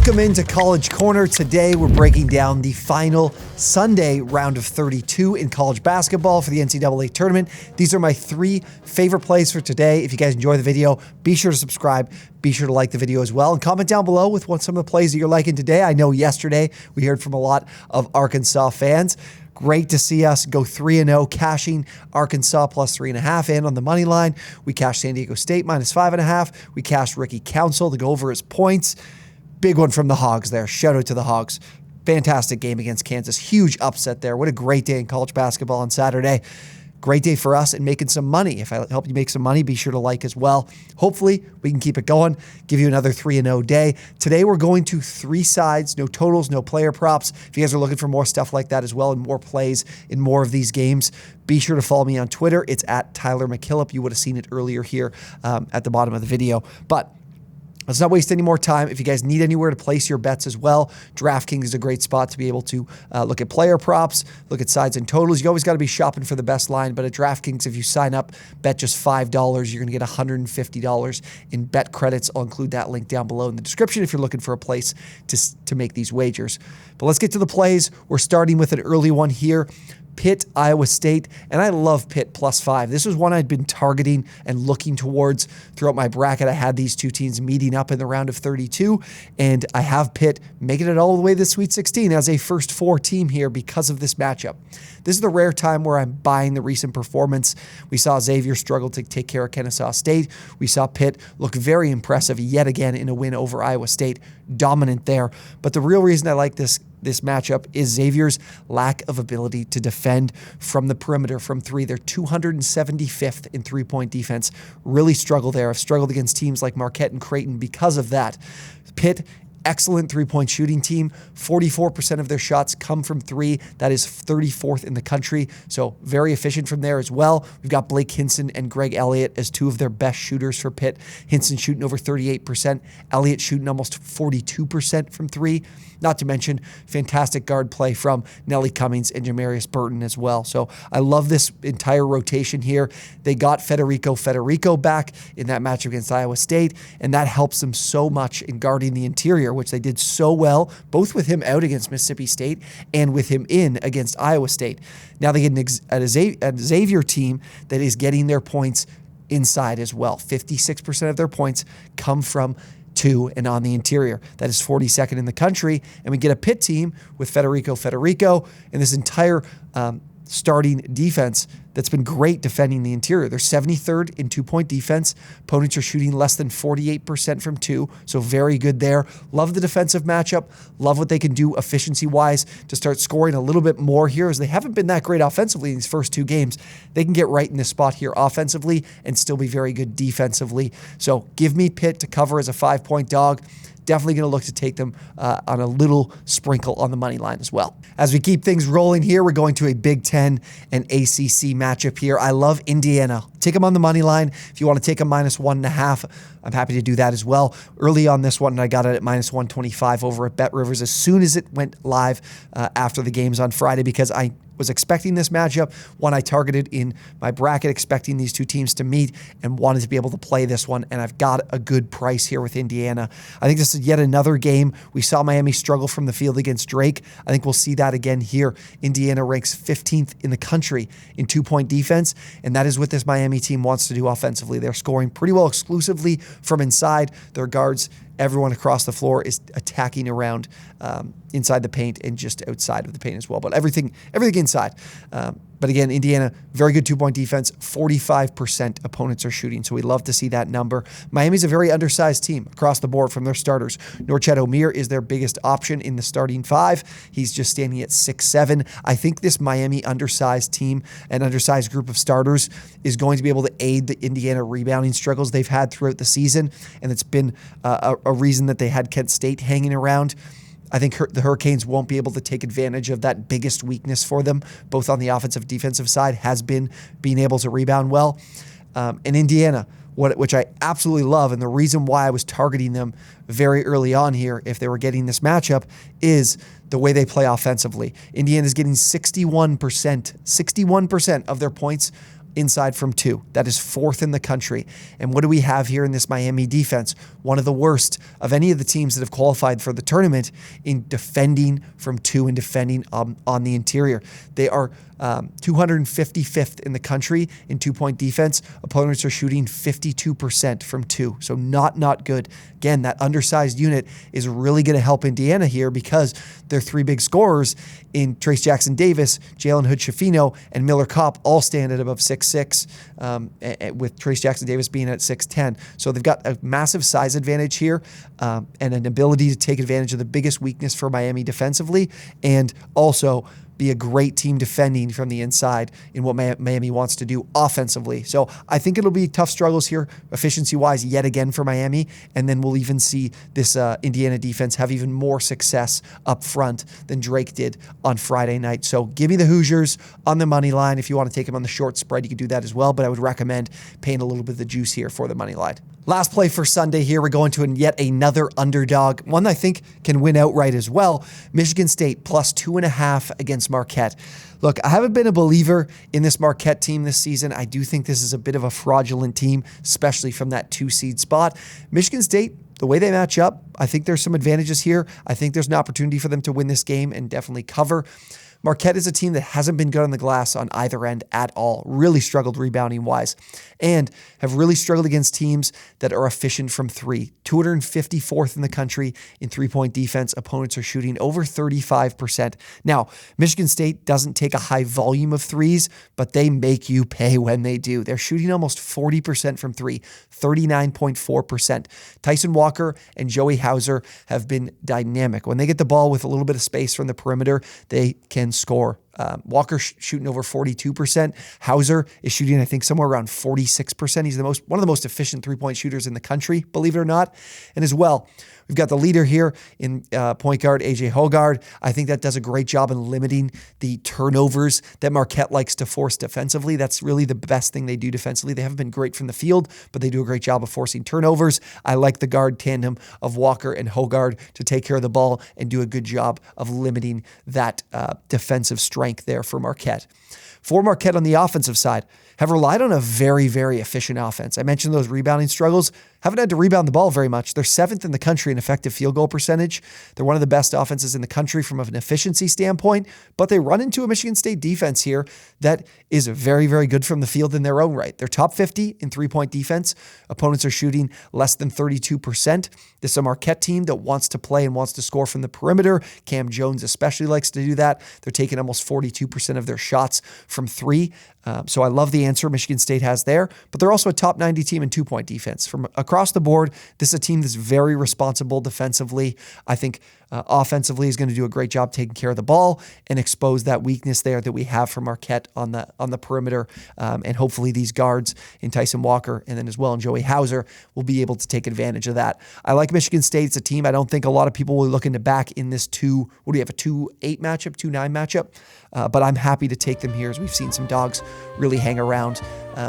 Welcome into College Corner. Today we're breaking down the final Sunday round of 32 in college basketball for the NCAA Tournament. These are my 3 favorite plays for today. If you guys enjoy the video, be sure to subscribe. Be sure to like the video as well and comment down below with what some of the plays that you're liking today. I know yesterday we heard from a lot of Arkansas fans. Great to see us go 3-0, cashing Arkansas plus 3.5 and on the money line. We cashed San Diego State minus 5.5. We cashed Ricky Council to go over his points. Big one from the Hogs there. Shout out to the Hogs. Fantastic game against Kansas. Huge upset there. What a great day in college basketball on Saturday. Great day for us and making some money. If I help you make some money, be sure to like as well. Hopefully, we can keep it going, give you another 3-0 day. Today, we're going to 3 sides, no totals, no player props. If you guys are looking for more stuff like that as well and more plays in more of these games, be sure to follow me on Twitter. It's at Tyler McKillop. You would have seen it earlier here at the bottom of the video. But let's not waste any more time. If you guys need anywhere to place your bets as well, DraftKings is a great spot to be able to look at player props, look at sides and totals. You always got to be shopping for the best line, but at DraftKings, if you sign up, bet just $5, you're going to get $150 in bet credits. I'll include that link down below in the description if you're looking for a place to make these wagers. But let's get to the plays. We're starting with an early one here. Pitt, Iowa State, and I love Pitt plus 5. This was one I'd been targeting and looking towards throughout my bracket. I had these 2 teams meeting up in the round of 32, and I have Pitt making it all the way to the Sweet 16 as a first 4 team here because of this matchup. This is the rare time where I'm buying the recent performance. We saw Xavier struggle to take care of Kennesaw State. We saw Pitt look very impressive yet again in a win over Iowa State, dominant there. But the real reason I like this matchup is Xavier's lack of ability to defend from the perimeter from 3. They're 275th in 3-point defense. Really struggle there. I've struggled against teams like Marquette and Creighton because of that. Pitt, excellent 3-point shooting team. 44% of their shots come from 3. That is 34th in the country. So very efficient from there as well. We've got Blake Hinson and Greg Elliott as 2 of their best shooters for Pitt. Hinson shooting over 38%. Elliott shooting almost 42% from 3. Not to mention fantastic guard play from Nelly Cummings and Jamarius Burton as well. So I love this entire rotation here. They got Federico back in that match against Iowa State, and that helps them so much in guarding the interior, which they did so well, both with him out against Mississippi State and with him in against Iowa State. Now they get a Xavier team that is getting their points inside as well. 56% of their points come from 2 and on the interior. That is 42nd in the country. And we get a Pitt team with Federico and this entire starting defense that's been great defending the interior. They're 73rd in 2-point defense. Opponents are shooting less than 48% from 2, so very good there. Love the defensive matchup. Love what they can do efficiency-wise to start scoring a little bit more here, as they haven't been that great offensively in these first 2 games. They can get right in this spot here offensively and still be very good defensively. So give me Pitt to cover as a 5-point dog. Definitely going to look to take them on a little sprinkle on the money line as well. As we keep things rolling here, we're going to a Big Ten and ACC matchup here. I love Indiana. Take them on the money line. If you want to take them minus 1.5, I'm happy to do that as well. Early on this one, I got it at minus 125 over at Bet Rivers as soon as it went live after the games on Friday, because I was expecting this matchup, one I targeted in my bracket, expecting these 2 teams to meet and wanted to be able to play this one, and I've got a good price here with Indiana. I think this is yet another game. We saw Miami struggle from the field against Drake. I think we'll see that again here. Indiana ranks 15th in the country in 2-point defense, and that is what this Miami team wants to do offensively. They're scoring pretty well exclusively from inside. Their guards, everyone across the floor, is attacking around inside the paint and just outside of the paint as well. But everything inside. But again, Indiana, very good 2-point defense. 45% opponents are shooting, so we love to see that number. Miami's a very undersized team across the board from their starters. Norchad Omier is their biggest option in the starting 5. He's just standing at 6'7". I think this Miami undersized team and undersized group of starters is going to be able to aid the Indiana rebounding struggles they've had throughout the season, and it's been a reason that they had Kent State hanging around. I think the Hurricanes won't be able to take advantage of that biggest weakness for them, both on the offensive defensive side, has been being able to rebound well. And Indiana, which I absolutely love, and the reason why I was targeting them very early on here, if they were getting this matchup, is the way they play offensively. Indiana is getting 61% of their points inside from 2. That is 4th in the country. And what do we have here in this Miami defense? One of the worst of any of the teams that have qualified for the tournament in defending from 2 and defending on the interior. They are 255th in the country in 2-point defense. Opponents are shooting 52% from 2, so not good. Again, that undersized unit is really going to help Indiana here because their 3 big scorers in Trace Jackson-Davis, Jalen Hood-Schifino, and Miller Kopp all stand at above 6'6", with Trace Jackson-Davis being at 6'10". So they've got a massive size advantage here and an ability to take advantage of the biggest weakness for Miami defensively, and also be a great team defending from the inside in what Miami wants to do offensively. So I think it'll be tough struggles here, efficiency-wise, yet again for Miami, and then we'll even see this Indiana defense have even more success up front than Drake did on Friday night. So give me the Hoosiers on the money line. If you want to take them on the short spread, you can do that as well, but I would recommend paying a little bit of the juice here for the money line. Last play for Sunday here, we're going to yet another underdog, one I think can win outright as well. Michigan State plus 2.5 against Marquette. Look, I haven't been a believer in this Marquette team this season. I do think this is a bit of a fraudulent team, especially from that 2-seed spot. Michigan State, the way they match up, I think there's some advantages here. I think there's an opportunity for them to win this game and definitely cover. Marquette is a team that hasn't been good on the glass on either end at all, really struggled rebounding-wise, and have really struggled against teams that are efficient from 3. 254th in the country in 3-point defense. Opponents are shooting over 35%. Now, Michigan State doesn't take a high volume of 3s, but they make you pay when they do. They're shooting almost 40% from 3, 39.4%. Tyson Walker and Joey Hauser have been dynamic. When they get the ball with a little bit of space from the perimeter, they can score. Walker shooting over 42%. Hauser is shooting, I think, somewhere around 46%. He's one of the most efficient 3-point shooters in the country, believe it or not. And as well, we've got the leader here in point guard, AJ Hoggard. I think that does a great job in limiting the turnovers that Marquette likes to force defensively. That's really the best thing they do defensively. They haven't been great from the field, but they do a great job of forcing turnovers. I like the guard tandem of Walker and Hoggard to take care of the ball and do a good job of limiting that defensive strength there for Marquette. For Marquette on the offensive side, have relied on a very, very efficient offense. I mentioned those rebounding struggles. Haven't had to rebound the ball very much. They're 7th in the country in effective field goal percentage. They're one of the best offenses in the country from an efficiency standpoint, but they run into a Michigan State defense here that is very, very good from the field in their own right. They're top 50 in 3-point defense. Opponents are shooting less than 32%. This is a Marquette team that wants to play and wants to score from the perimeter. Cam Jones especially likes to do that. They're taking almost 42% of their shots from 3. So I love the answer Michigan State has there, but they're also a top 90 team in 2-point defense. From across the board, this is a team that's very responsible defensively. I think offensively is going to do a great job taking care of the ball and expose that weakness there that we have from Marquette on the perimeter. And hopefully these guards in Tyson Walker and then as well in Joey Hauser will be able to take advantage of that. I like Michigan State. It's a team I don't think a lot of people will be looking to back in this a 2-8 matchup, 2-9 matchup. But I'm happy to take them here as we've seen some dogs really hang around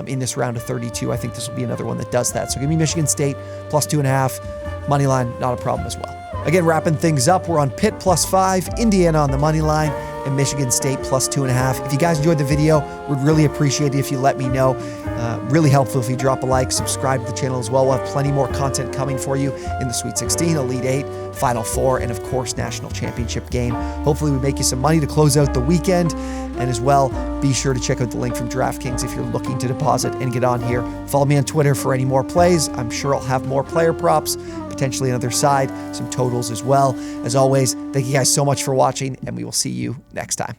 in this round of 32. I think this will be another one that does that. So give me Michigan State plus 2.5. Money line, not a problem as well. Again, wrapping things up, we're on Pitt plus 5, Indiana on the money line, and Michigan State plus 2.5. If you guys enjoyed the video, we'd really appreciate it if you let me know. Really helpful if you drop a like, subscribe to the channel as well. We'll have plenty more content coming for you in the Sweet 16, Elite 8, Final 4, and of course, National Championship game. Hopefully we make you some money to close out the weekend. And as well, be sure to check out the link from DraftKings if you're looking to deposit and get on here. Follow me on Twitter for any more plays. I'm sure I'll have more player props, potentially another side, some totals as well. As always, thank you guys so much for watching, and we will see you next time.